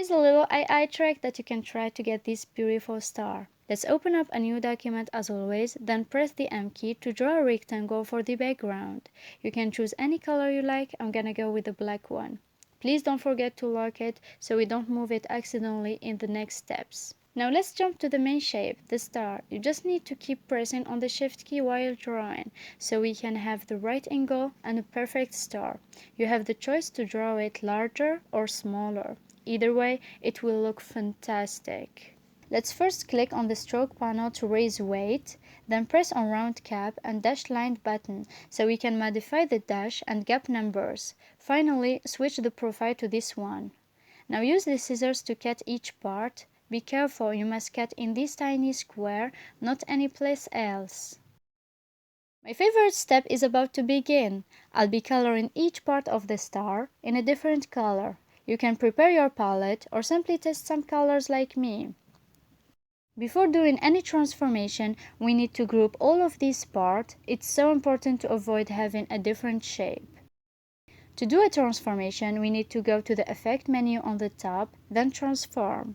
Here's a little AI trick that you can try to get this beautiful star. Let's open up a new document as always, then press the M key to draw a rectangle for the background. You can choose any color you like. I'm gonna go with the black one. Please don't forget to lock it so we don't move it accidentally in the next steps. Now let's jump to the main shape, the star. You just need to keep pressing on the shift key while drawing so we can have the right angle and a perfect star. You have the choice to draw it larger or smaller. Either way, it will look fantastic. Let's first click on the stroke panel to raise weight, then press on round cap and dashed line button so we can modify the dash and gap numbers. Finally, switch the profile to this one. Now use the scissors to cut each part. Be careful, you must cut in this tiny square, not any place else. My favorite step is about to begin. I'll be coloring each part of the star in a different color. You can prepare your palette or simply test some colors like me. Before doing any transformation, we need to group all of these parts. It's so important to avoid having a different shape. To do a transformation, we need to go to the Effect menu on the top, then Transform.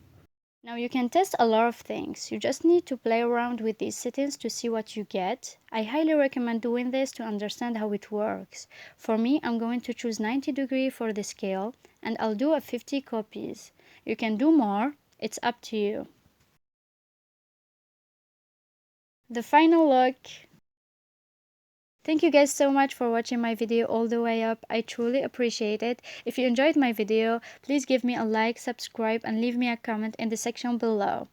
Now you can test a lot of things. You just need to play around with these settings to see what you get. I highly recommend doing this to understand how it works. For me, I'm going to choose 90° for the scale, and I'll do a 50 copies. You can do more, it's up to you. The final look. Thank you guys so much for watching my video all the way up. I truly appreciate it. If you enjoyed my video, please give me a like, subscribe, and leave me a comment in the section below.